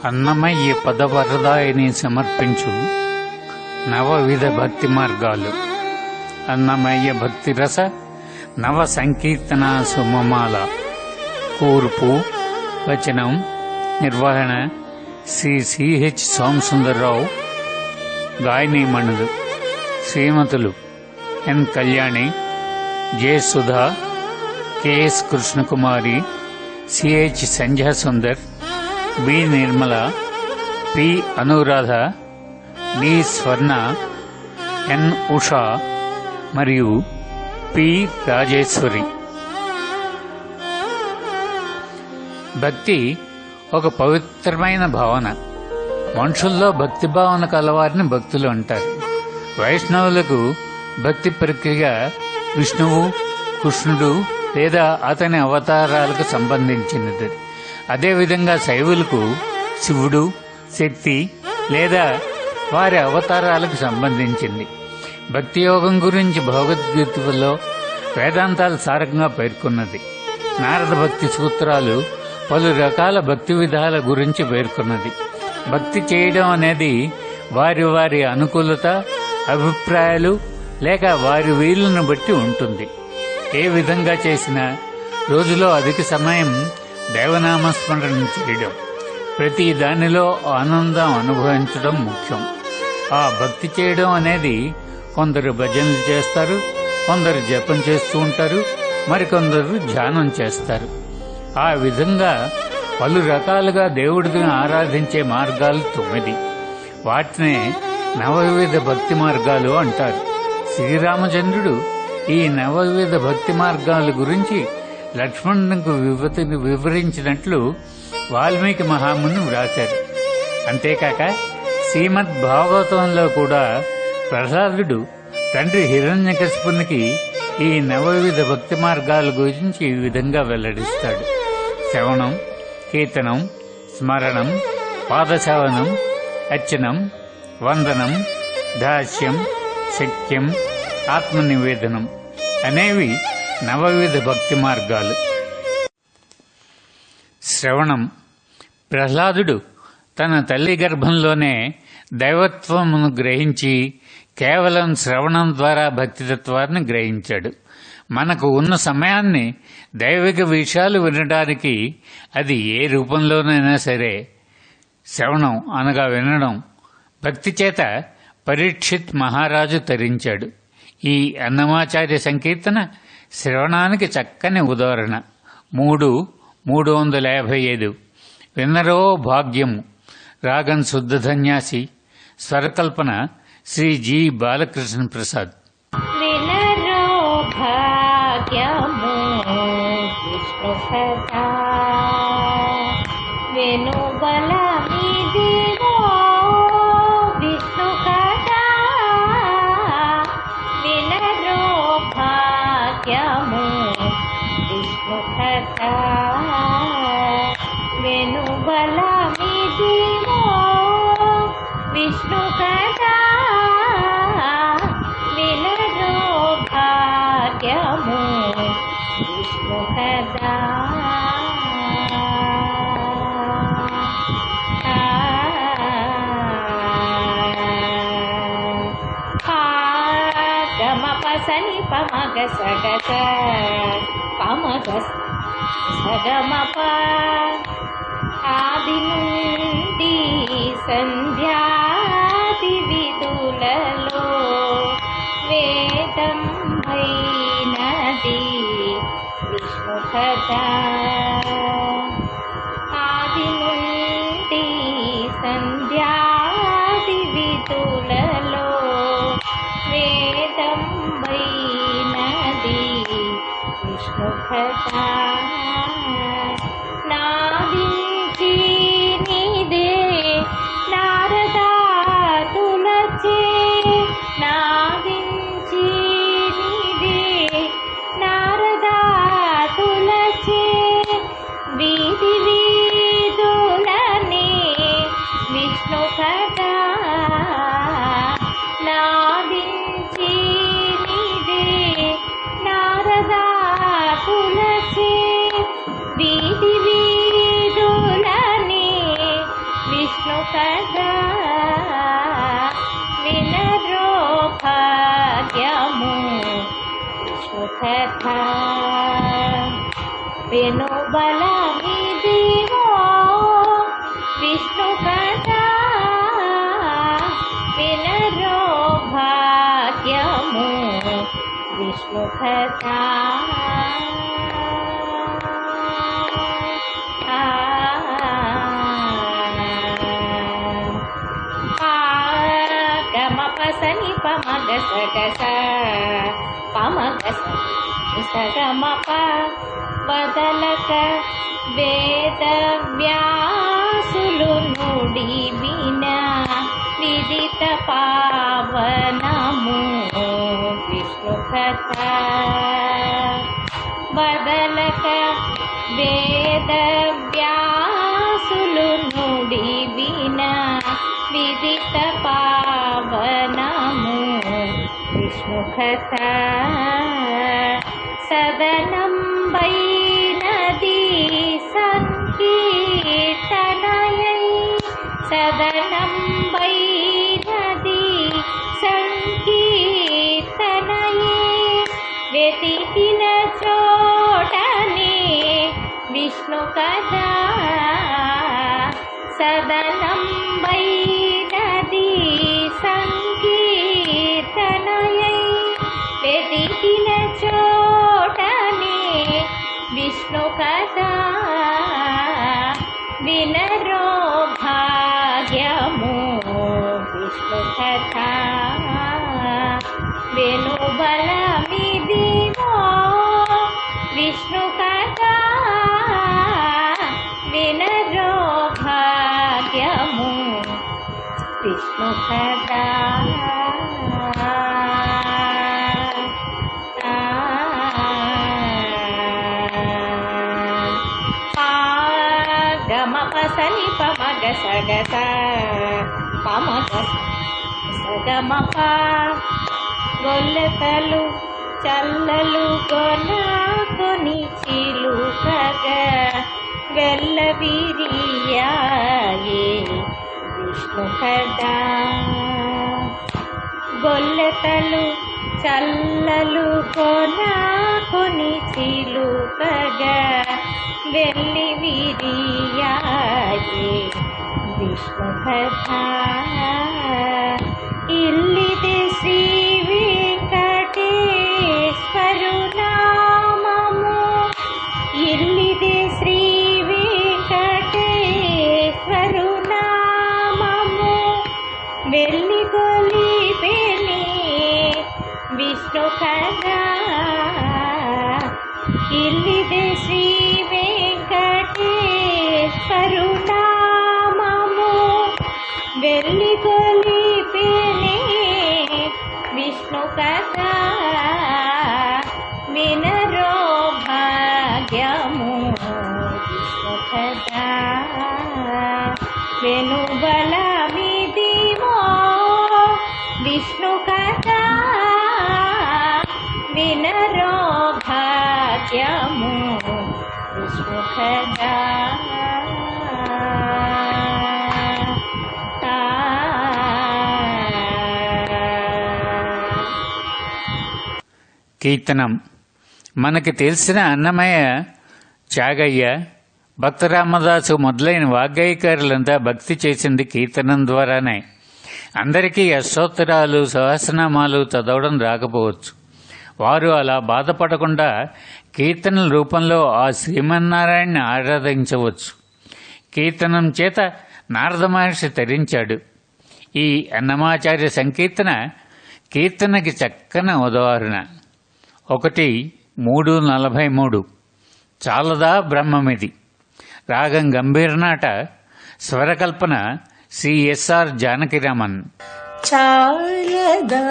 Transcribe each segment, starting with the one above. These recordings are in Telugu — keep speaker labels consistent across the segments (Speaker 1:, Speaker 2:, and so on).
Speaker 1: అన్నమయ్య పదవరదాయిని సమర్పించు నవవిధ భక్తి మార్గాలు. అన్నమయ్య భక్తిరస నవ సంకీర్తన సుమమాల. కూర్పు వచనం నిర్వహణ శ్రీ సిహెచ్ సోమసుందర్రావు. గాయనీమణులు శ్రీమతులు N Kalyani, J Sudha, KS Krishnakumari, CH Sandhya Sundar, B Nirmala, P Anuradha, D Swarna, N Usha మరియు పి రాజేశ్వరి. భక్తి ఒక పవిత్రమైన భావన. మనుషుల్లో భక్తి భావన కలవారిని భక్తులు అంటారు. వైష్ణవులకు భక్తి ప్రక్రియ విష్ణువు, కృష్ణుడు లేదా అతని అవతారాలకు సంబంధించినది. అదేవిధంగా శైవులకు శివుడు, శక్తి లేదా వారి అవతారాలకు సంబంధించింది. భక్తి యోగం గురించి భగవద్గీతలో వేదాంతాలు సారంగా పేర్కొన్నది. నారద భక్తి సూత్రాలు పలు రకాల భక్తి విధాల గురించి పేర్కొన్నది. భక్తి చేయడం అనేది వారి వారి అనుకూలత, అభిప్రాయాలు లేక వారి వీలును బట్టి ఉంటుంది. ఏ విధంగా చేసినా రోజులో అధిక సమయం దైవనామస్మరణ చేయడం, ప్రతి దానిలో ఆనందం అనుభవించడం ముఖ్యం. ఆ భక్తి చేయడం అనేది కొందరు భజనలు చేస్తారు, కొందరు జపం చేస్తూ ఉంటారు, మరికొందరు ధ్యానం చేస్తారు. ఆ విధంగా పలు రకాలుగా దేవుడిని ఆరాధించే మార్గాలు 9. వాటినే నవవిధ భక్తి మార్గాలు అంటారు. శ్రీరామచంద్రుడు ఈ నవవిధ భక్తి మార్గాల గురించి లక్ష్మణునికి వివరించినట్లు వాల్మీకి మహాముని వ్రాశారు. అంతేకాక శ్రీమద్ భాగవతంలో కూడా ప్రహ్లాదుడు తండ్రి హిరణ్యకశిపునికి ఈ నవవిధ భక్తి మార్గాల గురించి ఈ విధంగా వెల్లడిస్తాడు. శ్రవణం, కీర్తనం, స్మరణం, పాదసేవనం, అర్చనం, వందనం, దాస్యం, శక్యం, ఆత్మనివేదనం అనేవి నవవిధ భక్తి మార్గాలు. శ్రవణం. ప్రహ్లాదుడు తన తల్లి గర్భంలోనే దైవత్వమును గ్రహించి కేవలం శ్రవణం ద్వారా భక్తితత్వాన్ని గ్రహించాడు. మనకు ఉన్న సమయాన్ని దైవిక విషయాలు వినడానికి అది ఏ రూపంలోనైనా సరే శ్రవణం అనగా వినడం. భక్తి చేత పరీక్షిత్ మహారాజు తరించాడు. ఈ అన్నమాచార్య సంకీర్తన శ్రవణానికి చక్కని ఉదాహరణ. 3:355 విన్నరో భాగ్యము. రాగం శుద్ధ ధన్యాసి. స్వరకల్పన శ్రీ జి బాలకృష్ణ ప్రసాద్.
Speaker 2: వినరో భాగ్యము విష్ణు సదా వెనుబలమిదిగో విష్ణు కథా. వినరో భాగ్యము విష్ణు కథా వెనుబలమిదిగో విష్ణు కథా. వినరో భాగ్యము విష్ణు కథా. గమపసని పమగ సగస పమగ సగమప. ఆది నుండి సంధ్యాది విధులలో వేదం భైనది విష్ణు కథా. ఆది నుండి సంధ్యాది విధులలో వేదం భైనది విష్ణు కథా. నాదించి నీ విష్ణు కదా వినరో భాగ్యము విష్ణు కథ విను బలమిదివో విష్ణు కదా వినరో భాగ్యము విష్ణు కథ గమపసని పమగసగస పమగస సగమప వదలక వేద వ్యాసులు నుడి విన విదిత పావనము విష్ణు కథ వదలక వేద వ్యాసులు నుడి విన విదిత పావనము విష్ణు కథ సదనం వైనది సంకీర్తనయై సదనం వైనది సంకీర్తనయే వెతికిన చోటనే విష్ణు కథ సదనం వైనది సంకీర్తనయై వెతికిన చోటనే విష్ణు కథ వినరో భాగ్యము విష్ణు కథ వెను బలమిదివో విష్ణు కథ వినరో భాగ్యము విష్ణు కథ గమపసని పమగసగస పమగస సగమప గొల్లెతలు చల్లలు కొనాకొని చిలుకగ వెల్లవిరియాయే విష్ణు కథ గొల్లెతలు చల్లలు కొనాకొని చిలుకగ వెల్లి విరియాయే విష్ణు కథ ఇల్లిది శ్రీ వెంకటేశ్వరు నామము ఇల్లిది శ్రీ వెంకటేశ్వరు నామము వెళ్ళి గొలిపెని విష్ణు కథ ఇల్లిది శ్రీ వెంకటేశ్వరు నామము వెళ్ళి గొలిపెని విష్ణు కథ వినరో భాగ్యము విష్ణు కథ వెను బలమిదివో విష్ణు కథ వినరో భాగ్యము విష్ణు కథ
Speaker 1: కీర్తనం మనకి తెలిసిన అన్నమయ్య, త్యాగయ్య, భక్తరామదాసు మొదలైన వాగ్గేయకారులంతా భక్తి చేసింది కీర్తనం ద్వారానే. అందరికీ అష్టోత్తరాలు సహస్రనామాలు చదవడం రాకపోవచ్చు. వారు అలా బాధపడకుండా కీర్తనల రూపంలో ఆ శ్రీమన్నారాయణని ఆరాధించవచ్చు. కీర్తనం చేత నారద మహర్షి తరించాడు. ఈ అన్నమాచార్య సంకీర్తన కీర్తనకి చక్కని ఉదాహరణ. 1:3:43 చాలదా బ్రహ్మమిది. రాగం గంభీరనాట. స్వరకల్పన శ్రీ ఎస్ఆర్ జానకిరామన్.
Speaker 3: చాలదా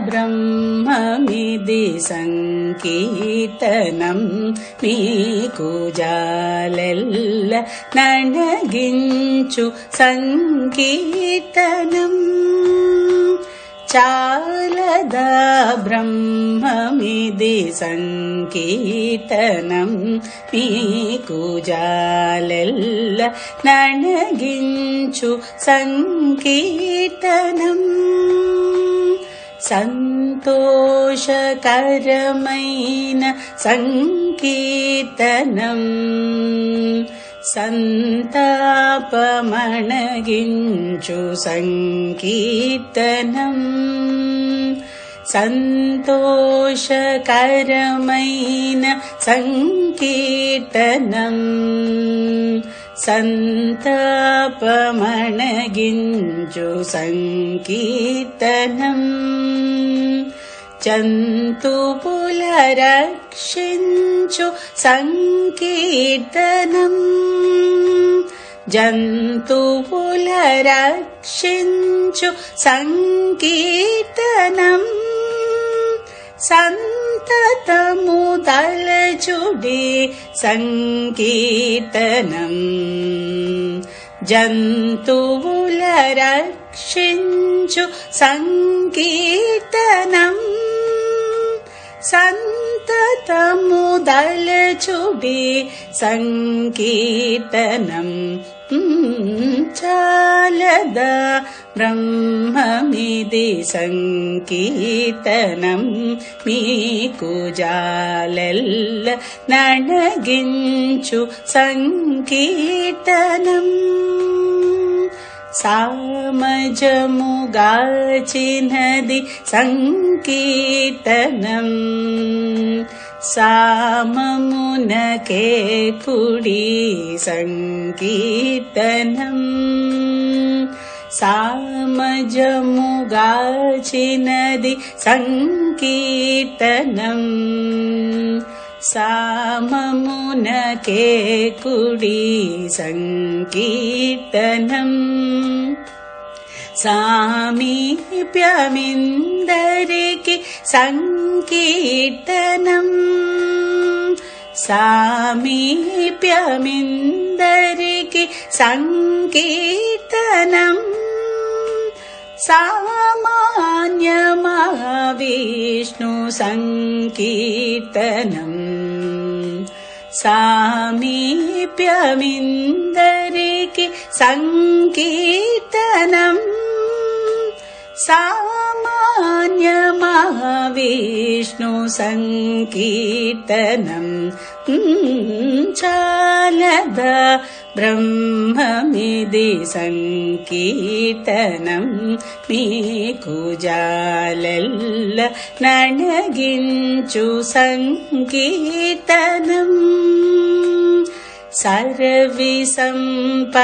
Speaker 3: బ్రహ్మమిది సంకీర్తనం మీకు జాలెల్ల నణగించు సంకీర్తనం. చాలదా బ్రహ్మమిది సంకీర్తనం మీకు జాలెల్ల నణగించు సంకీర్తనం సంతోషకరమైన సంకీర్తనం సంతాపమణగించు సంకీర్తనం సంతోషకరమైన సంకీర్తనం సంతాపమణగించు సంకీర్తనం జంతువుల రక్షించు సంకీర్తనం జంతువుల రక్షించు సంకీర్తనం సంతతము తలచుడి సంకీర్తనం జంతువుల రక్షించు సంకీర్తనం సంతతము దలచుడి సంకీర్తనం చాలదా బ్రహ్మమిది సంకీర్తనం మీకు జాలెల్ల నణగించు సంకీర్తనం సామజముగాచినది సంకీర్తనం సామమునకే కుడి సంకీర్తనం సామజముగాచినది సంకీర్తనం సామమునకే కుడి సంకీర్తనం సామీప్యమిందరికి సంకీర్తనం సామీప్యమిందరికి సంకీర్తనం సామాన్యమహావిష్ణు సంకీర్తనం సామీప్యమిందరికి సంకీర్తనం సామాన్యమహావిష్ణు సంకీర్తనం చాలదా బ్రహ్మమిది సంకీర్తనం మీకు జాలెల్ల నణగించు సంకీర్తనం సర్వి సంపదలిచ్చు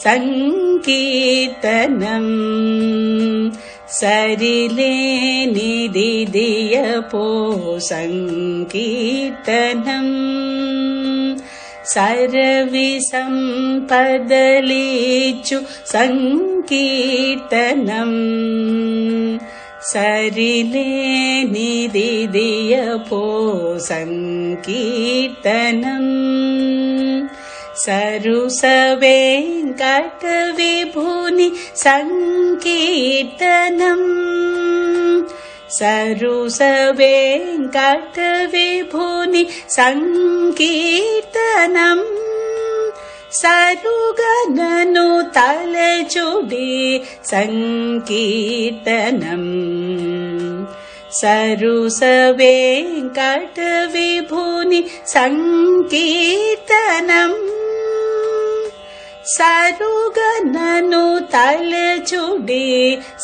Speaker 3: సంకీర్తనం సరిలేనిది దియపో సంకీర్తనం సర్వి సంపదలిచ్చు సంకీర్తనం సరిలేనిది దియపో సంకీర్తనం సరుస వెంకట విభుని సంకీర్తనం సరుస వెంకట విభుని సంకీర్తనం సరుగనను తలచుడి సంకీర్తనం సరుస వెంకట విభుని సంకీర్తనం సరుగనను తలచుడి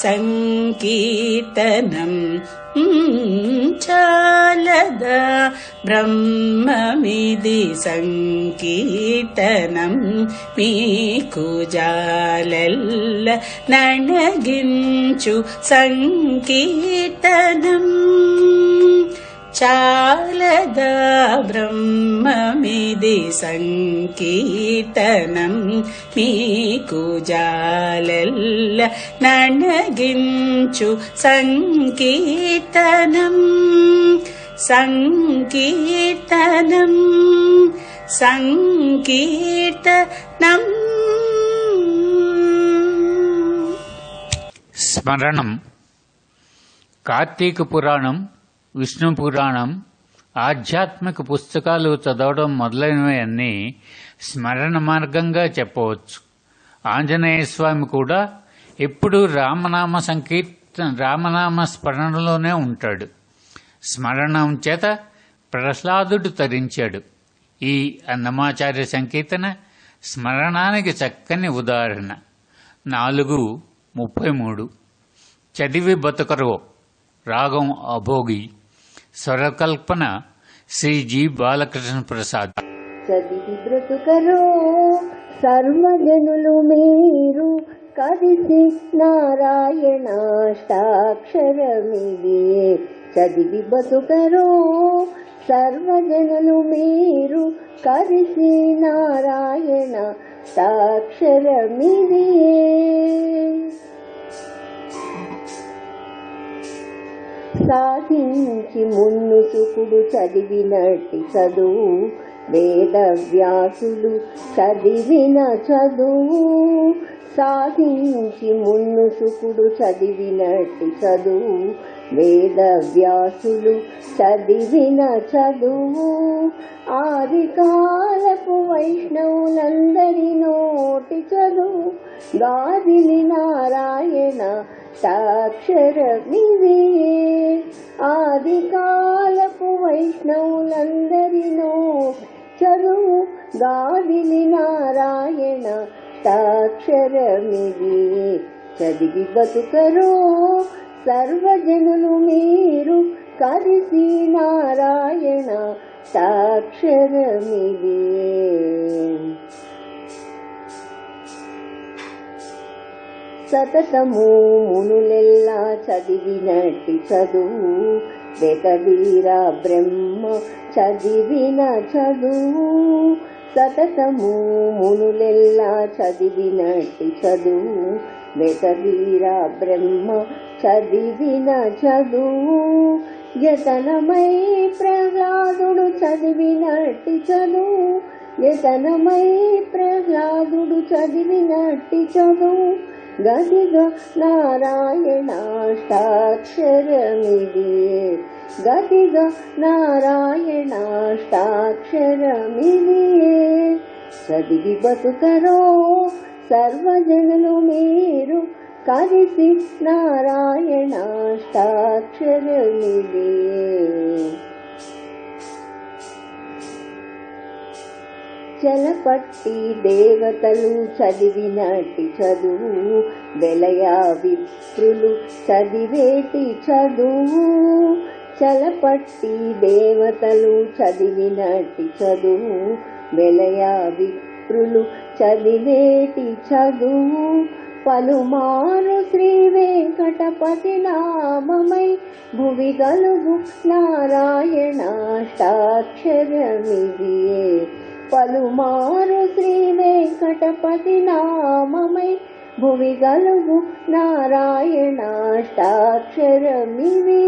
Speaker 3: సంకీర్తనం చాలదా బ్రహ్మమిది సంకీర్తనం మీకు జాలెల్ల నణగించు సంకీర్తనం చాలదా బ్రహ్మమిది సంకీర్తనం మీకు జాలెల్ల నణగించు సంకీర్తనం సంకీర్తనం సంకీర్తనం
Speaker 1: స్మరణం. కార్తీక పురాణం, విష్ణు పురాణం, ఆధ్యాత్మిక పుస్తకాలు చదవడం మొదలైనవన్నీ స్మరణ మార్గంగా చెప్పవచ్చు. ఆంజనేయ స్వామి కూడా ఎప్పుడూ రామనామ స్మరణలోనే ఉంటాడు. స్మరణం చేత ప్రహ్లాదుడు తరించాడు. ఈ అన్నమాచార్య సంకీర్తన స్మరణానికి చక్కని ఉదాహరణ. 4:33 చదివి బతుకరో, రాగం అభోగి, స్వరకల్పన శ్రీ జి బాలకృష్ణ ప్రసాద్.
Speaker 4: చదివి బ్రతుకరో సర్వజనులు మీరు కలిసి నారాయణాష్టాక్షరమిది. చదివి బతుకరో సర్వజనులు మీరు కలిసి నారాయణాష్టాక్షరమిది. సాధించి మున్నుసుకుడు చదివినట్టి చదువు, వేద వ్యాసులు చదివిన చదువు. సాధించి మున్నుసుకుడు చదివినట్టి చదువు, వేద వ్యాసులు చదివిన చదువు. ఆది కాలపు వైష్ణవులందరి నోటి చదువు, గాదిలి నారాయణ సాక్షరమిది. ఆది కాలపు వైష్ణవులందరినో చదువు, గాదిలి నారాయణ సాక్షరమిది. చదివి బతుకరో సర్వజనులు మీరు కలిసి నారాయణ సాక్షరమిది. సతతము మునులెల్లా చదివినట్టి చదువు, వేదవీర బ్రహ్మ చదివిన చదువు. సతతము మునులెల్లా చదివినట్టి చదువు, వేదవీర బ్రహ్మ చదివిన చదువు. యతనమై ప్రహ్లాదుడు చదివినట్టి చదువు, యతనమై ప్రహ్లాదుడు చదివినట్టి చదువు. గదిగా నారాయణాష్టాక్షరమిది. గదిగా నారాయణాష్టాక్షరమిది. చదివి బతుకరో సర్వజనులు మీరు కలిసి నారాయణాష్టాక్షరమిది. చలపట్టి దేవతలు చదివినట్టి చదువు, వెలయా విప్రులు చదివేటి చదువు. చలపట్టి దేవతలు చదివినట్టి చదువు, వెలయా విప్రులు చదివేటి చదువు. పలుమారు శ్రీ వెంకటపతి నామమై భువి గలుగు నారాయణాష్టాక్షరమిది. పలుమారు శ్రీ వెంకటపతి నామమై భువి గలుగు నారాయణాష్టాక్షరమిది.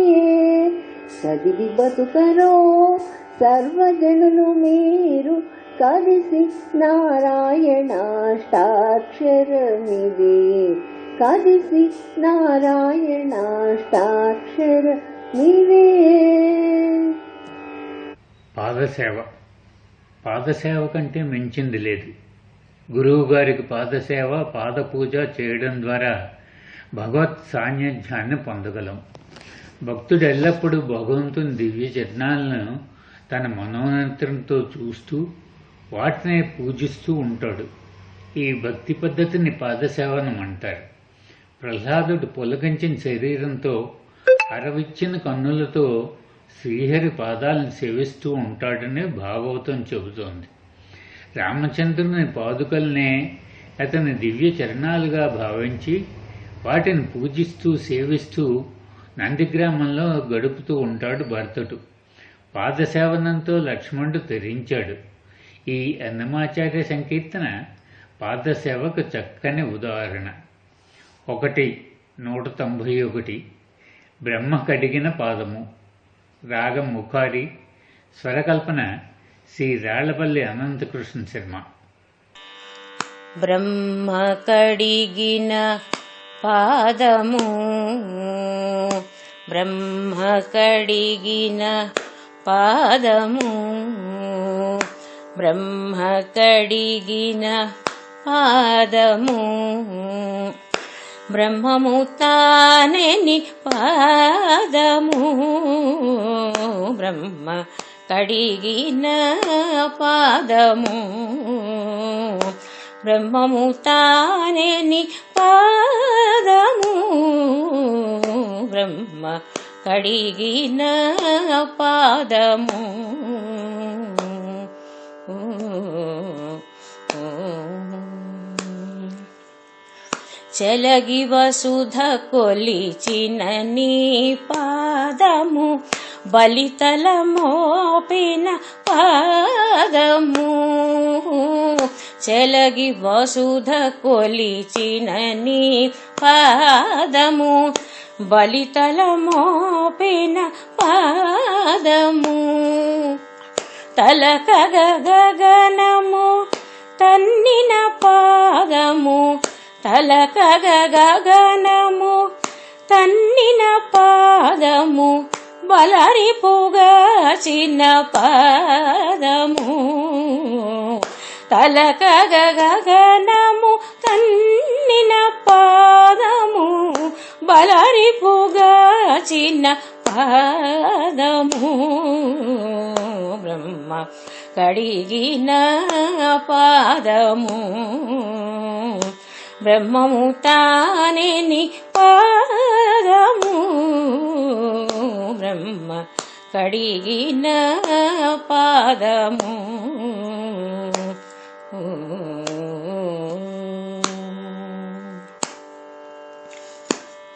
Speaker 4: చదివి బతుకరో సర్వజనులు మీరు కలిసి నారాయణాష్టాక్షరమిది. కలిసి నారాయణాష్టాక్షరమిది.
Speaker 1: పాదసేవ. పాదసేవ కంటే మించింది లేదు. గురువుగారికి పాదసేవ, పాదపూజ చేయడం ద్వారా భగవత్ సాన్నిధ్యాన్ని పొందగలం. భక్తుడు ఎల్లప్పుడూ భగవంతుని దివ్య చరణాలను తన మనోనేత్రంతో చూస్తూ వాటినే పూజిస్తూ ఉంటాడు. ఈ భక్తి పద్ధతిని పాదసేవనం అంటారు. ప్రహ్లాదుడు పొలగించిన శరీరంతో, అరవిచ్చిన కన్నులతో శ్రీహరి పాదాలను సేవిస్తూ ఉంటాడని భాగవతం చెబుతోంది. రామచంద్రుని పాదుకల్నే అతని దివ్య చరణాలుగా భావించి వాటిని పూజిస్తూ సేవిస్తూ నందిగ్రామంలో గడుపుతూ ఉంటాడు భరతుడు. పాదసేవనంతో లక్ష్మణుడు తరించాడు. ఈ అన్నమాచార్య సంకీర్తన పాదసేవకు చక్కని ఉదాహరణ. 191 బ్రహ్మ కడిగిన పాదము, రాగం ముఖారి, స్వరకల్పన శ్రీ రాళ్లపల్లి అనంతకృష్ణ శర్మ.
Speaker 2: బ్రహ్మ కడిగిన పాదము బ్రహ్మ కడిగిన పాదము బ్రహ్మ కడిగిన పాదము బ్రహ్మము తానేని పాదము బ్రహ్మ కడిగిన పాదము బ్రహ్మము తానేని పాదము బ్రహ్మ కడిగిన పాదము చెలగి వసుధ కొలిచిన నీ పాదము బలితల మోపిన పాదము చెలగి వసుధ కొలిచిన నీ పాదము బలితల మోపిన పాదము తలకగ గగనము తన్నిన పాదము తలకగ గగనము తన్నిన పాదము బలరిపుగాచిన పాదము తలకగ గగనము తన్నిన పాదము బలరిపుగాచిన పాదము బ్రహ్మ కడిగిన పాదము బ్రహ్మము తానేని పాదము బ్రహ్మ కడిగిన పాదము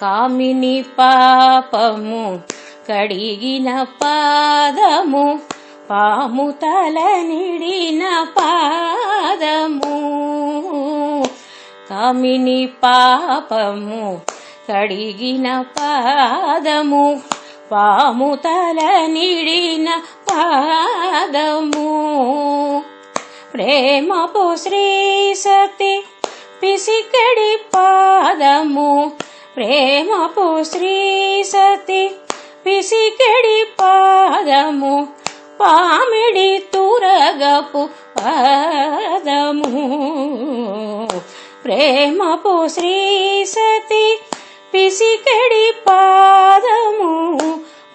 Speaker 2: కామిని పాపము కడిగిన పాదము పాము తల నిడిన పాదము కామిని పాపము కడిగిన పాదము పాము తల నిడిన పాదము ప్రేమపు శ్రీ సతి పిసికడి పాదము ప్రేమపు శ్రీ సతి పిసికడి పాదము పామిడి తురగపు పాదము ప్రేమపు శ్రీ సతి పిసికడి పాదము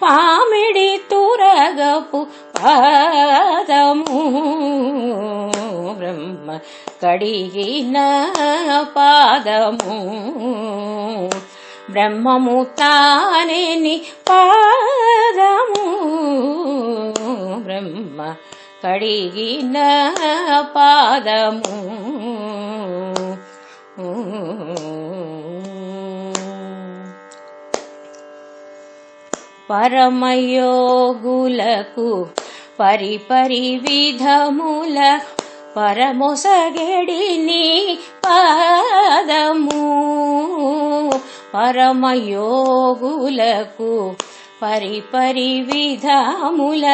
Speaker 2: పామిడి తురగపు పాదము బ్రహ్మ కడిగిన పాదము బ్రహ్మము తానేని పాదము బ్రహ్మ కడిగిన పాదము పరమయోగులకు పరిపరి విధముల పరమొసగడిని పాదము పరమయోగులకు పరిపరి విధముల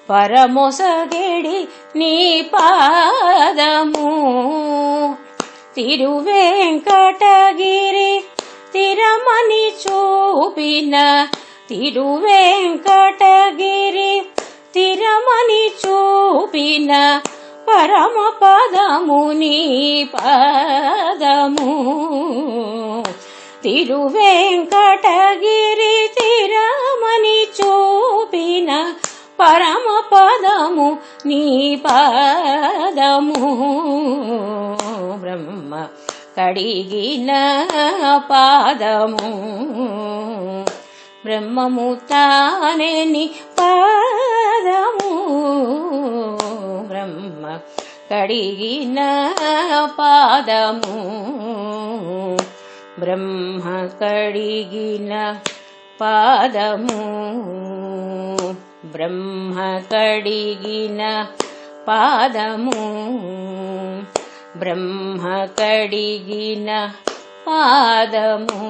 Speaker 2: పరమొసగడి నీ పాదము తిరువేంకటగిరి తిరమని చూపిన తిరువేంకటగిరి తిరమని చూపిన పరమ పదము నీ పాదము తిరువేంకటగిరి తిరమని చూపిన పరమ పదము నీ పాదము బ్రహ్మ కడిగిన పాదము బ్రహ్మము తానేని పాదము బ్రహ్మ కడిగిన పాదము బ్రహ్మ కడిగిన పాదము బ్రహ్మ కడిగిన పాదము బ్రహ్మ కడిగిన పాదము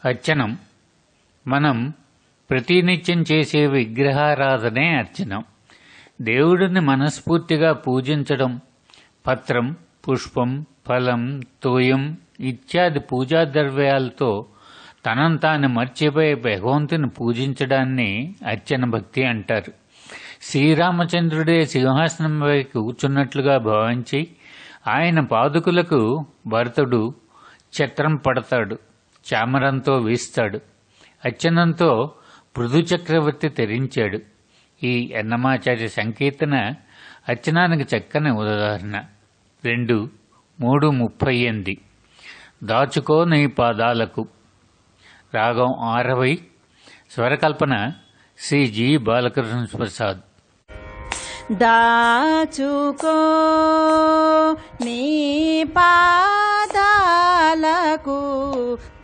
Speaker 1: అర్చనం మనం ప్రతినిత్యం చేసే విగ్రహారాధనే అర్చనం. దేవుడిని మనస్ఫూర్తిగా పూజించడం, పత్రం, పుష్పం, ఫలం, తోయం ఇత్యాది పూజా ద్రవ్యాలతో తనంతాను మర్చిపోయే భగవంతుని పూజించడాన్ని అర్చన భక్తి అంటారు. శ్రీరామచంద్రుడే సింహాసనంపై కూర్చున్నట్లుగా భావించి ఆయన పాదుకులకు భరతుడు ఛత్రం పడతాడు, చామరంతో వీస్తాడు. అర్చనంతో పృథు చక్రవర్తి తెరించాడు. ఈ అన్నమాచార్య సంకీర్తన అర్చనానికి చక్కని ఉదాహరణ. 2:3:38 దాచుకో నీ పాదాలకు. రాగం ఆరవై. స్వరకల్పన శ్రీ జి బాలకృష్ణ ప్రసాద్.
Speaker 2: దాచుకో నీ పాదాలకు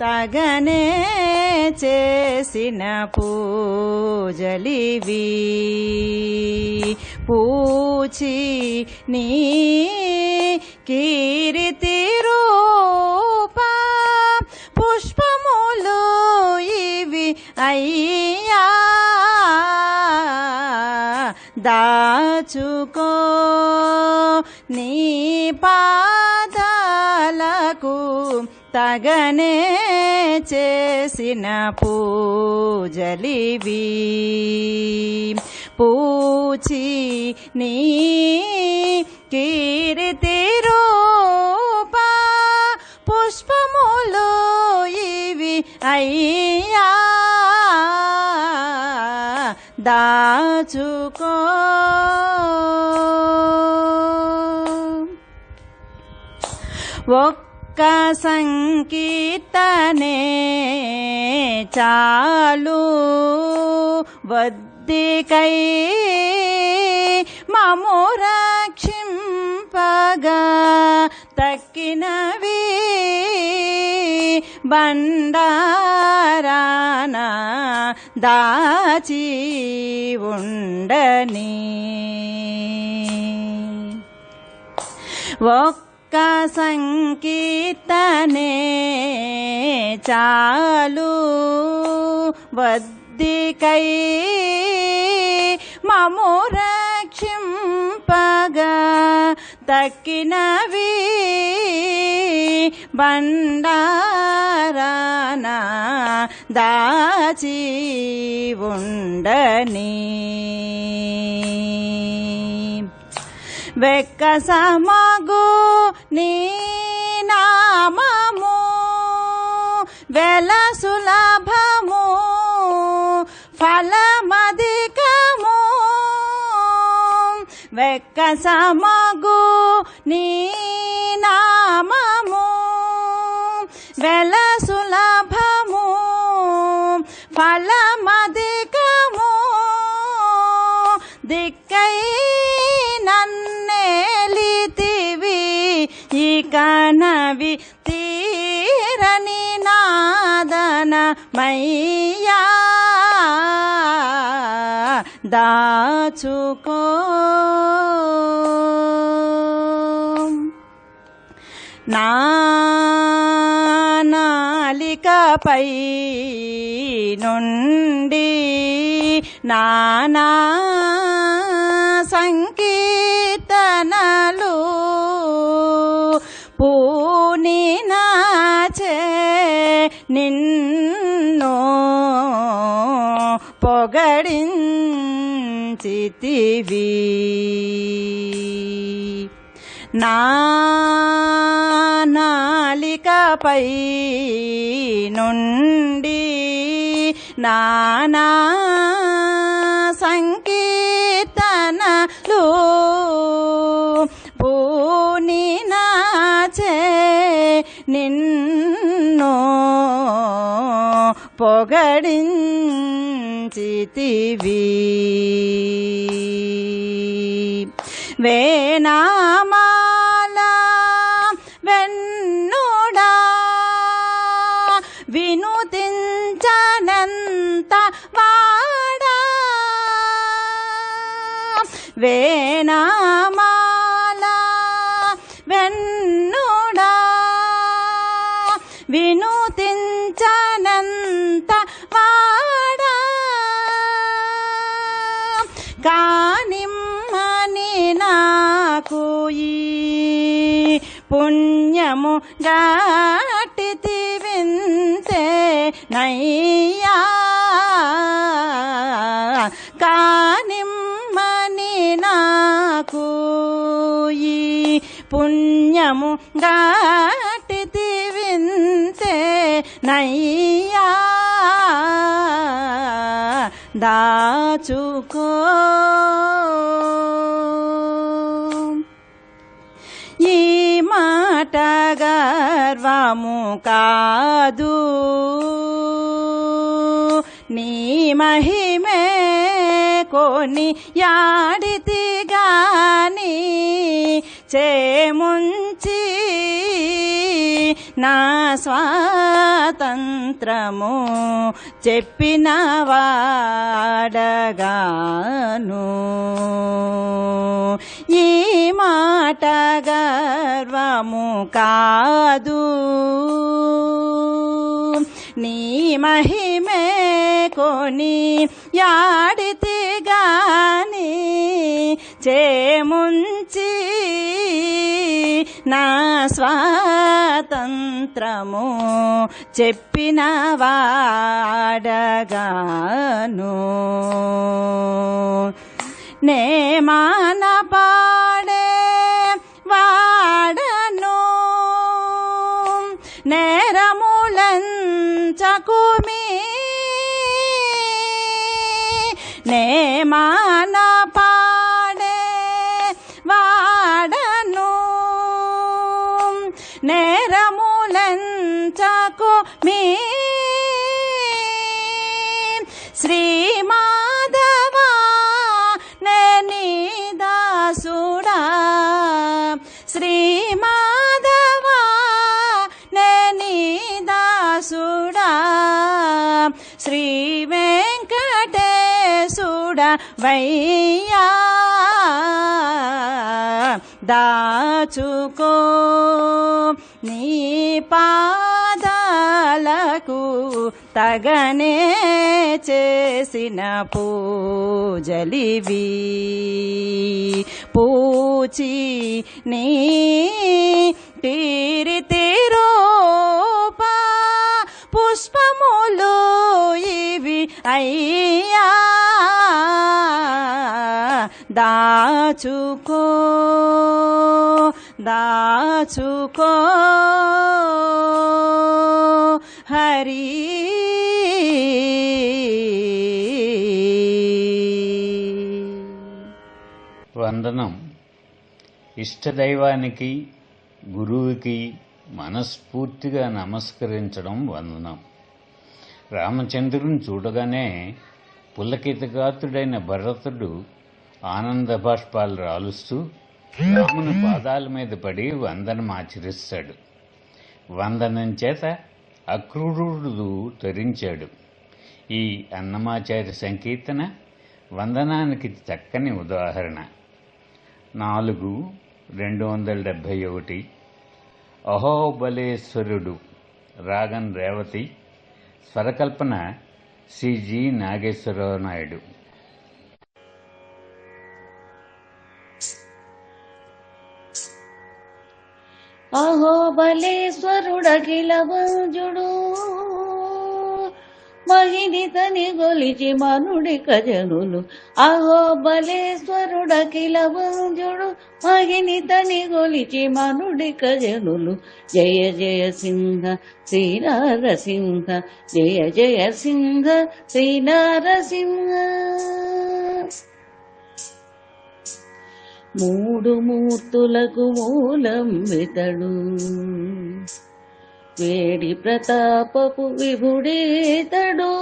Speaker 2: తగనే చేసిన పూజలివి, పూచి నీ కీర్తి రూప పుష్పములు ఇవి అయ్యా. దాచుకో నీ పాదాలకు తగనే చేసిన పూజలివి, పూచి నీ కీర్తి రూప పుష్పములు ఇవి అయ్యా. దాచుకో ఒక్క సంకీర్తనే చాలు వద్దికై మము రక్షింపగా తక్కినవి బండారాన దాచి ఉండని. ఒక్క సంకీర్తనే చాలు వద్దికై మము రక్షింపగా తక్కినవి బండారాన దాచి ఉండని. వెక్కసమగు నీ నామము వెల సులభము ఫలమధికము. వెక్కసమగు నీ నామము వెల సులభము ఫలమధికము. దిక్కై నన్నేలితివి ఇక నవి తీరని నాదన మయ్యా. దాచుకో నా నాలికపై నుండి నానా సంకీర్తనలు పూనినాచే నిన్ను పొగడించితివి. నా నాలికపై నుండి నానా సంకీర్తనలు పూనినాచే నిన్ను పొగడించితివి. వేనామాల వెన్నుడా వినుతించనంత వాడా. వేనామాల వెన్నుడా వినుతించనంత వాడా. కానిమ్మ పుణ్యము గాటితి వింతే నయ్యా కానిమ్మని నాకు ఈ పుణ్యము గాటితి వింతే నయ్యా దాచుకో ఈ మాట గర్వము కాదు నీ మహిమే కొని యాడితి గాని చేముంచి నా స్వాతంత్రము చెప్పిన వాడగాను ఈ మాట గర్వము కాదు నీ మహిమే కొని యాడితి గాని చేముంచి నా స్వాతంత్రము చెప్పిన వాడగాను నే మాన పాడే వాడను నేరములంచకుమి నే మాన పాడే వాడను నేరములంచకుమి శ్రీ మాధవా నీ దాసుడా శ్రీ మాధవా నీ దాసుడా శ్రీ వెంకటేశుడా వయ్యా దాచుకో నీ పాదాలకు తగనే చేసిన పూజలివి పూచి నీ తీరితి రూప పుష్పములు ఇవి అయ్యా దాచుకో దాచుకో హరి
Speaker 1: వందనం. ఇష్టదైవానికి గురువుకి మనస్ఫూర్తిగా నమస్కరించడం వందనం. రామచంద్రుని చూడగానే పులకితగాతుడైన భరతుడు ఆనంద బాష్పాలు రాలుస్తూ రాముని పాదాల మీద పడి వందనం ఆచరిస్తాడు. వందనం చేత అక్రూరుడు తరించాడు. ఈ అన్నమాచార్య సంకీర్తన వందనానికి చక్కని ఉదాహరణ. 4:271 అహోబలేశ్వరుడు రాగం రేవతి, స్వరకల్పన సి.జి. నాగేశ్వరరావు నాయుడు.
Speaker 5: అహోబలేశ్వరుడఖిల వంజుడు మహినితని గొలిచి మనుడి కజనులు. అహోబలేశ్వరుడఖిల వంజుడు మహినితని గొలిచి మనుడి కజనులు. జయ జయ సింహ శ్రీనారసింహ, జయ జయ సింహ శ్రీనారసింహ. మూడు మూర్తులకు మూలం వితడు, వేడి ప్రతాపపు విభుడేతడు.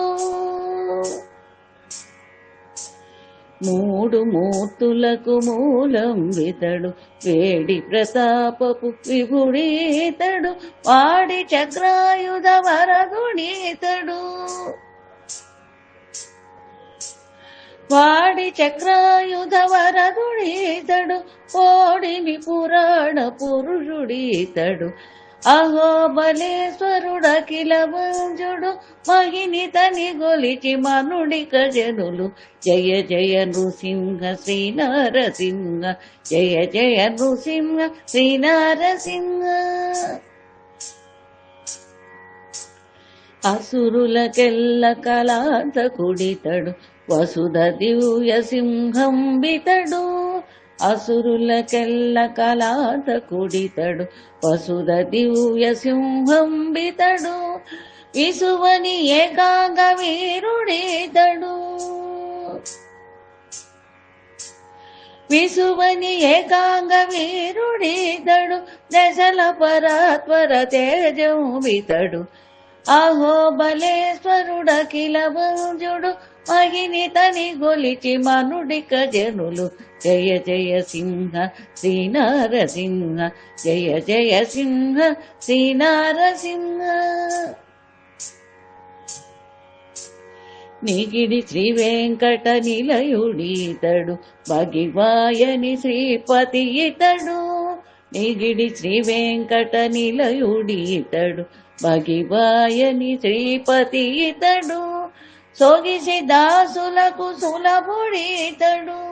Speaker 5: మూడు మూర్తులకు మూలం వితడు, వేడి ప్రతాపపు విభుడేతడు. వాడి చక్రాయుధ వరదుడేతడు, వాడి చక్రాయుధ వరదుడీతడు. ఓడిని పురాణ పురుషుడీతడు. అహోబలేశ్వరుడఖిల వంజుడు మహిని తని గొలిచి మనుడిక జనులు జయ జయ నృసింహ శ్రీ నరసింహ జయ జయ నృసింహ శ్రీ నరసింహ. అసురులకెల్ల కళాంతకుడితడు వసుధ దివ్య సింహం బితడు అసురులకెల్ల కళాంతకుడితడు వసుధ దివ్య సింహం బితడు విసువని ఏకాంగ వీరుడితడు విసువని ఏకాంగ వీరుడితడు దశల పరాత్వర తేజం బితడు అహోబలేశ్వరుడఖిల వంజుడు మహిని తని గొలిచి మనుడిక జనులు జయ జయ సింహ శ్రీ నరసింహ జయ జయ సింహ శ్రీ నరసింహ. నిగిడి శ్రీ వెంకట నిలయుడితడు భగివాయని శ్రీపతి ఇతడు నిగిడి శ్రీ వెంకట నిలయుడితడు భగివాయని శ్రీపతి ఇతడు సోగిసి దాసులకు సులభుడితడు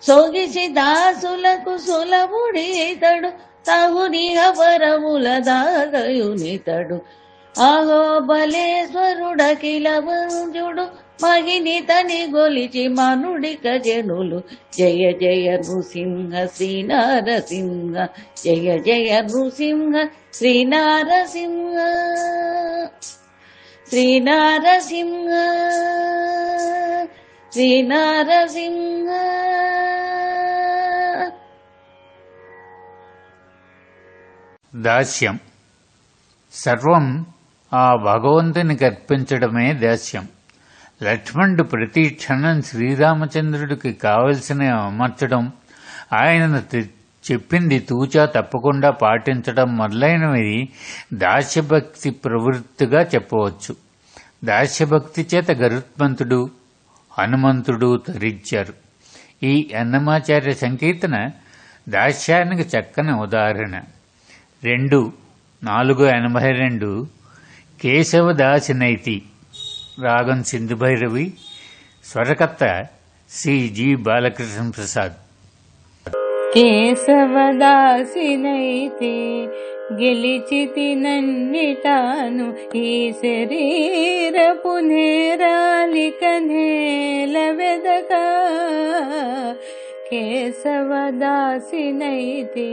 Speaker 5: సోగిసి దాసులకు సులభుడితడు తగునిహ వరముల దాగయునితడు అహోబలేశ్వరుడఖిల వంజుడు మహిని తని గొలిచి మనుడిక జనులు జయ జయ నృసింహ శ్రీ నరసింహ జయ జయ నృసింహ శ్రీ నరసింహ శ్రీ నరసింహ శ్రీ నరసింహ.
Speaker 1: దాస్యం. సర్వం ఆ భగవంతునికి అర్పించడమే దాస్యం. లక్ష్మణుడు ప్రతి క్షణం శ్రీరామచంద్రుడికి కావలసిన అమర్చడం, ఆయన చెప్పింది తూచా తప్పకుండా పాటించడం మొదలైనవి దాస్యభక్తి ప్రవృత్తిగా చెప్పవచ్చు. దాస్యభక్తి చేత గరుత్మంతుడు హనుమంతుడు తరించారు. ఈ అన్నమాచార్య సంకీర్తన దాస్యానికి చక్కని ఉదాహరణ. 482 కేశవదాసినైతి రాగం సింధు భైరవి, స్వరకర్త సి.జి. బాలకృష్ణ ప్రసాద్.
Speaker 6: కేశవదాసినైతే గెలిచితి నన్నిటాను ఈ శరీరపు నేరాలిక నేల వెదక కేశవదాసినైతే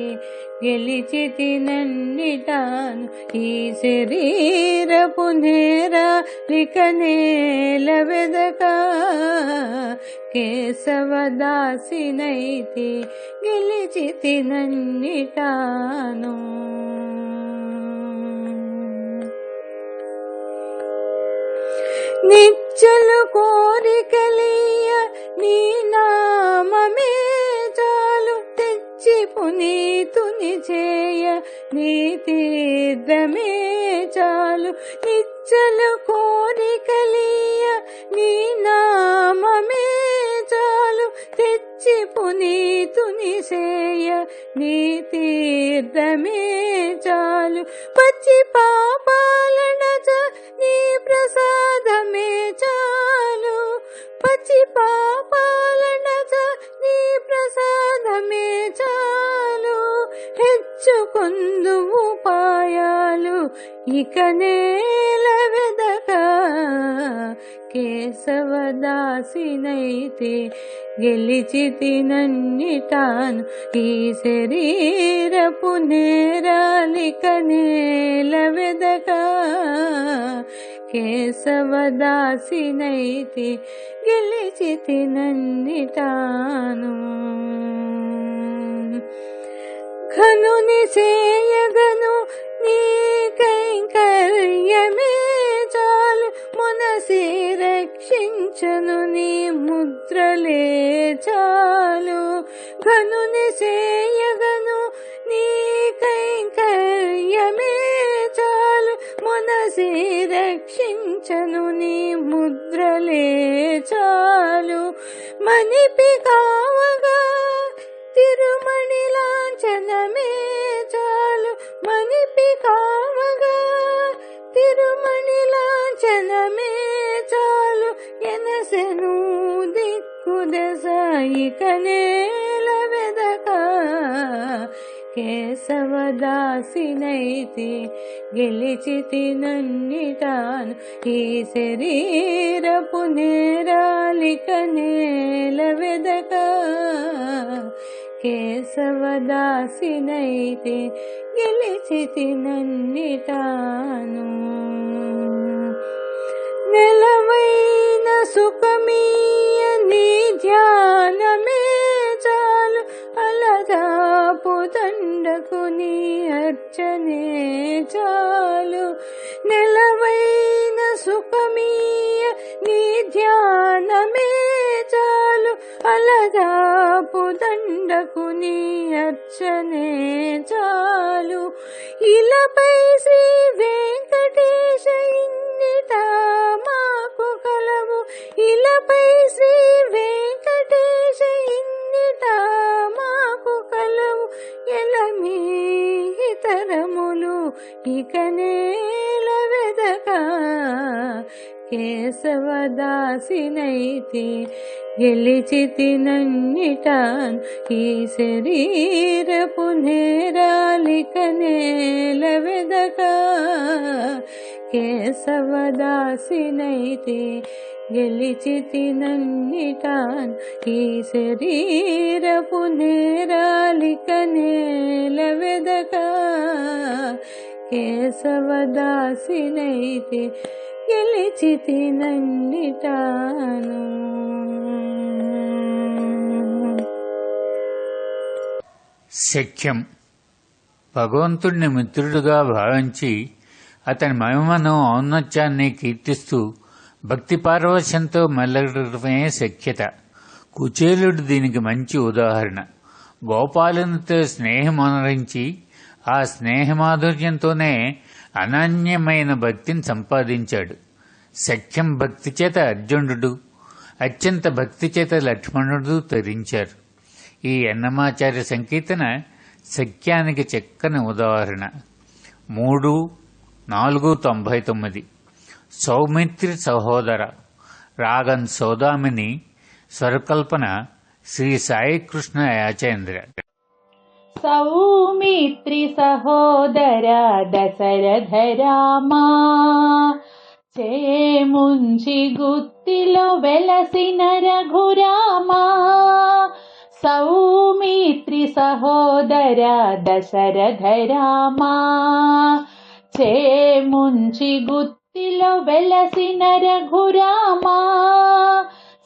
Speaker 6: గెలిచితి నన్నిటాను ఈ శరీరపు నేరాలిక నేల వెదక కేశవదాసినైతే గెలిచితి నన్నిటాను. నిచ్చలు కోరికలియ నీ నామమే చాలు తెచ్చి పునీతుని చేయ నీ తీర్థమే చాలు. నిచ్చలు కోరికలియ నీ నామమే చాలు తెచ్చి పునీతుని చేయ నీ తీర్థమే చాలు. పచ్చి పాపాలనచ నీ ప్రసాదమే చాలు. పచ్చి పాపాలనచ నీ ప్రసాదమే చాలు. హెచ్చుకొందు ఉపాయాలు ఇక నేల వెదక కేశవదాసినైతే గెలిచితి నన్నిటాను ఈ శరీరపు నేరాలిక నేల వెదక కేశవదాసినైతే గెలిచితి నన్నిటాను. ఘనుని చేయగను నీ కైంకర్యమే చాలు. మునసి రక్షించను నీ ముద్రలే చాలు. ఘనుని చేయగను నీ కైంకర్యమే చాలు. మునసి రక్షించను నీ ముద్రలే చాలు. మనిపి కావగా తిరుమణి లాంఛనమే చాలు మనిపి కావగా, తిరుమణి లాంఛనమే చాలు ఎనసెను దిక్కుదశ ఇక నేల వెదక. కేశవదాసినైతి గెలిచితి నన్నిటాను, ఈ శరీరపు నేరాలిక నేల వెదక. కేశవదాసినైతి గెలిచితి నన్నిటాను. నెలవైన సుఖమీయ నీ ధ్యానమే చాలు, అలదాపు తండకు నీ అర్చనే చాలు. నెలవైన సుఖమీయ నీ ధ్యానమే చాలు, అలదాపు దండకు నీ అర్చనే చాలు. ఇలపై శ్రీ వెంకటేశ ఇన్నిట మాకు కలవు, ఇలపై శ్రీ వెంకటేశ ఇన్నిట మాకు కలవు. ఎలమీ ఇతరములు ఇక నేల వెదక. కేశవదాసినైతి గెలిచితి నన్నిటాన్, ఈ శరీరపు నేరాలిక నేల వెదక. కేశవదాసినైతి గెలిచితి నన్నిటాన్, ఈ శరీరపు నేరాలిక నేల వెదక. కేశవదాసినైతి గెలిచితి నన్నిటాను.
Speaker 1: శక్యం భగవంతుడిని మిత్రుడుగా భావించి అతని మహిమను ఔన్నత్యాన్ని కీర్తిస్తూ భక్తి పారవశ్యంతో మెల్లడమే శక్యత. కుచేలుడు దీనికి మంచి ఉదాహరణ. గోపాలునితో స్నేహం అనురించి ఆ స్నేహమాధుర్యంతోనే అనన్యమైన భక్తిని సంపాదించాడు. సఖ్యం భక్తి చేత అర్జునుడు, అత్యంత భక్తి చేత లక్ష్మణుడు తరించారు. ఈ అన్నమాచార్య సంకీర్తన సఖ్యానికి చక్కని ఉదాహరణ. 3-4-99 సౌమిత్రి సహోదర, రాగం సౌదామిని, స్వరకల్పన శ్రీ సాయికృష్ణ యాచేంద్ర.
Speaker 5: సౌమిత్రి సహోదర దశరథ రామా, చేముంచి గుత్తిలో వెలసిన రఘురామా. సౌమిత్రి సహోదర దశరథ రామా, చేముంచి గుత్తిలో వెలసిన రఘురామా.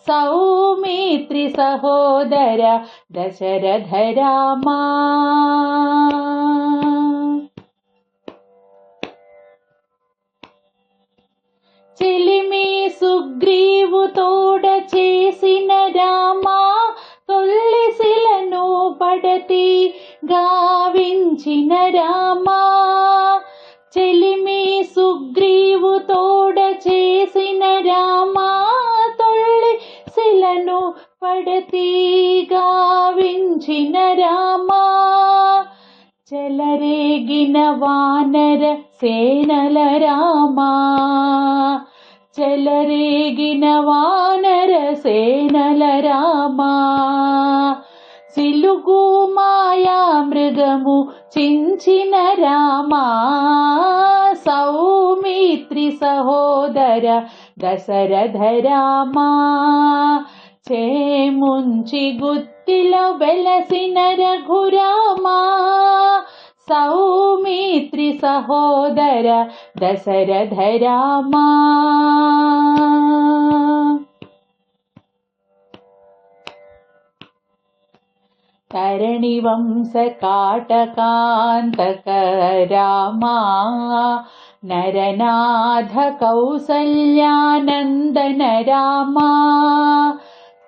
Speaker 5: సౌమిత్రి సహోదర దశరథ రామా. చెలిమి సుగ్రీవు తోడ చేసిన రామా, తొల్లిసిలను పడతి గావించిన రామా. చెలిమి సుగ్రీవు తోడ చేసిన రామా, తొల్లిసిలను పడతి గావించిన రామా. చెలరేగిన వానర సేనల రామా, చెలరేగిన వానర సేనల రామా. సిలుగు మాయా మృగము చించిన రామా. సౌమిత్రి సహోదర దశరథ రామా, చేముంచి గుత్తిలో వెలసిన రఘురామా. సౌమిత్రి సహోదర దశరథ రామా. తరణి వంశ కాటకాంతక రామా, నరనాథ కౌసల్యానందన రామా.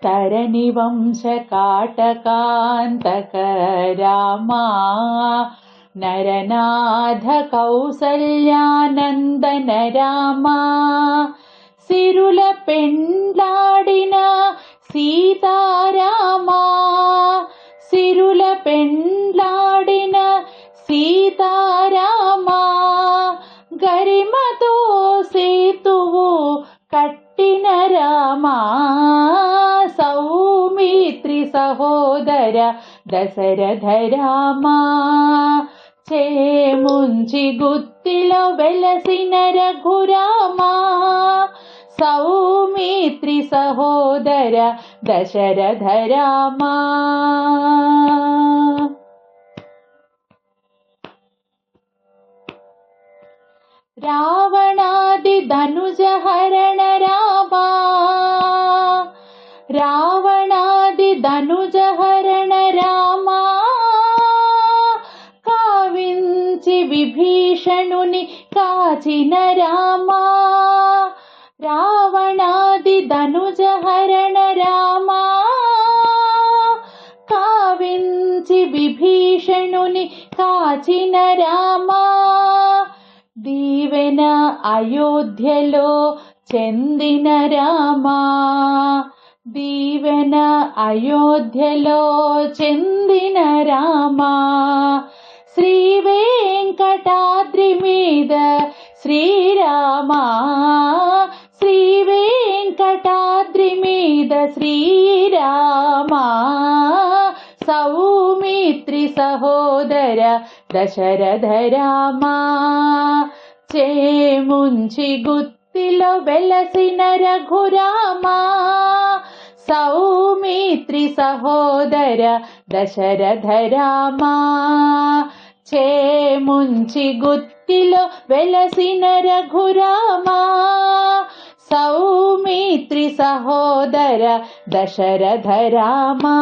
Speaker 5: తరణి వంశ కాటకాంతక రామా, నరనాథ కౌసల్యానందన రామా. సిరుల పెండ్లాడిన సీతారామా, సిరుల రామా సౌమిత్రి సహోదర దశరథ రామా చేముంచి గుత్తిలో వెలసిన రఘురామా సౌమిత్రి సహోదర దశరథ రామా రావణాది ధనుజ హరణ రామా రావణాది ధనుజ హరణ రామా కావించి విభీషణుని కాచిన రామా రావణాది ధనుజ హరణ రామా కావించి విభీషణుని కాచిన రామా దీవెన అయోధ్యలో చెందిన రామా దీవెన అయోధ్యలో చెందిన రామా శ్రీ వెంకటాద్రి మీద శ్రీరామా శ్రీ వెంకటాద్రి మీద శ్రీరామా సౌమిత్రి సహోదర దశరథ రామా చేముంచి గుత్తిలో వెలసిన రఘురామా సౌమిత్రి సహోదర దశరథ రామా చేముంచి గుత్తిలో వెలసిన రఘురామా సౌమిత్రి సహోదర దశరథ రామా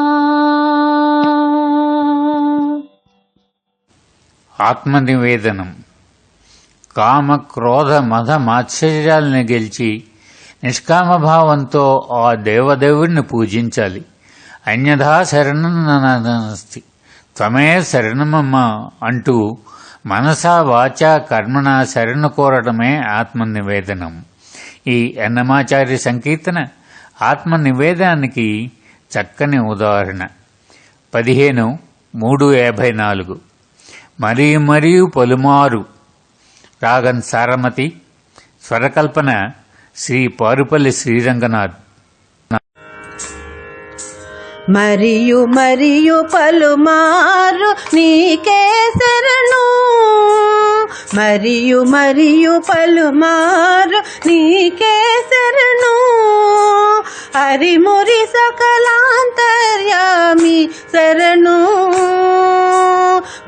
Speaker 1: ఆత్మనివేదనం. కామ క్రోధ మద మాత్సర్యాలను గెలిచి నిష్కామభావంతో ఆ దేవదేవుడిని పూజించాలి. అన్యథా శరణం నాస్తి త్వమే శరణమమ్మ అంటూ మనసా వాచా కర్మణ శరణు కోరడమే ఆత్మనివేదనం. ఈ అన్నమాచార్య సంకీర్తన ఆత్మనివేదనానికి చక్కని ఉదాహరణ. 15:354 మరియు పలుమారు. రాగం సారమతి. స్వరకల్పన శ్రీ పారుపల్లి శ్రీరంగనాథ్.
Speaker 2: మరియు మరియు పలుమారు నీకే శరణు మరియు మరియు పలుమారు నీకే శరణు హరిమురి సకలాంతర్యామి శరణు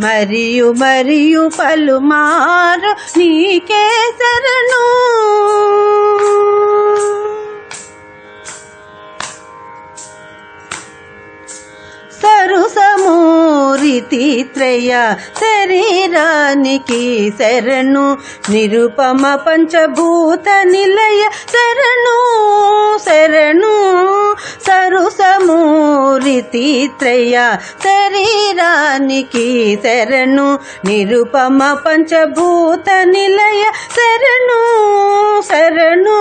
Speaker 2: మరియు మరియు పలుమారు నీకే శరణు సరుసమూరితి త్రయ శరీరానికి శరణు నిరుపమ పంచభూత నిలయ శరణు శరణు సరుసమూరితి త్రయ శరీరానికి శరణు నిరుపమ పంచభూత నిలయ శరణు శరణు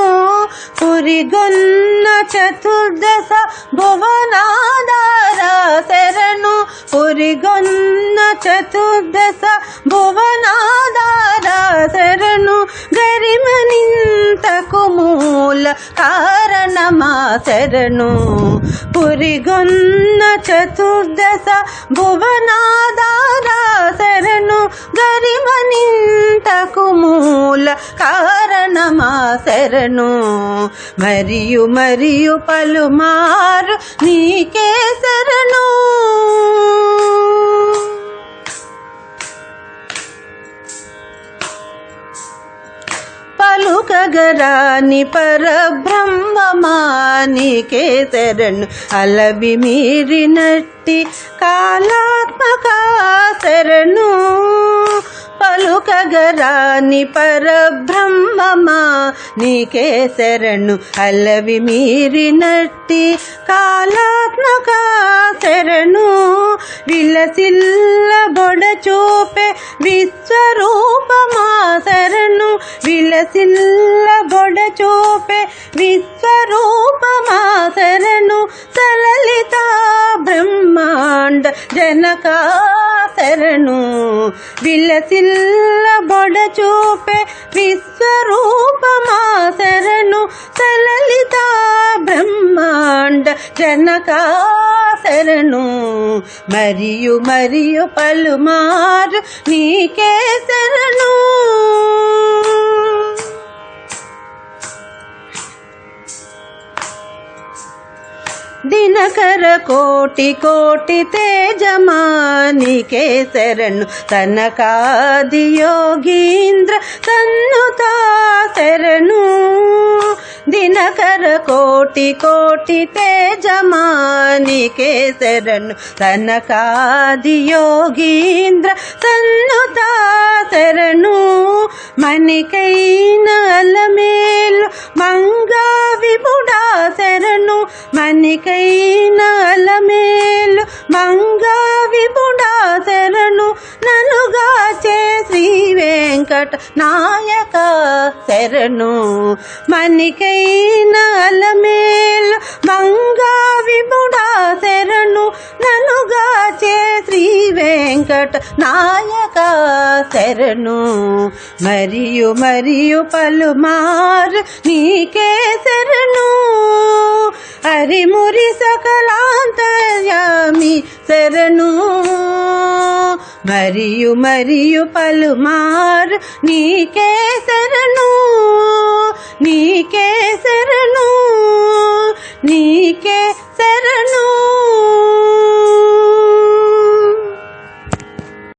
Speaker 2: పురిగొన్న చతుర్దశ భువనాధార శరణు పురిగొన్న చతుర్దశ భువనాధార శరణు గరిమనింతకు మూల కారణమా శరణు పురిగొన్న చతుర్దశ భువనాధార శరణు గరిమనింతకు మూల కారణమా శరణు మరియు మరియు పలుమారు నీకే శరణు పలుకగరాని పరబ్రహ్మమానికే శరణు అలవి మీరినట్టి కాలాత్మక శరణు పలుకగరాని పరబ్రహ్మమా నీకే శరణు అలవి మీరినట్టి కాలాత్మక శరణు విలసిల్ల బొడ చూపే విశ్వరూపమా శరణు విలసిల్ల బొడ చూపే విశ్వరూపమా శరణు సలలిత బ్రహ్మాండ జనకా శరణు విలసిల్ల బొడ చూపే విశ్వరూపమా శరణు సలలిత బ్రహ్మాండ జనకా శరణు మరియు మరియు పలుమారు నీకే శరణు దినకర కోటి కోటి తేజమానికే శరణు తనకాది యోగీంద్ర తన్నుతా శరణు దినకర కోటి కోటి తేజమానికే శరణు తనకాది యోగీంద్ర తన్నుతా శరణు మణికైన అలమేలు మంగా విపుడా శరణు మణికైన అలమేలు మంగా విపుడా శరణు ననుగాచే శ్రీ వెంకట నాయక శరణు మణికైన అలమేలు మంగా విపుడా శరణు ననుగాచే శ్రీ వెంకట నాయక శరణు మరియు మరియు పలుమారు నీకే శరణు హరిమురి సకలాంతర్యామి శరణు మరియు మరియు పలుమారు నీకే శరణు నీకే శరణు నీకే శరణు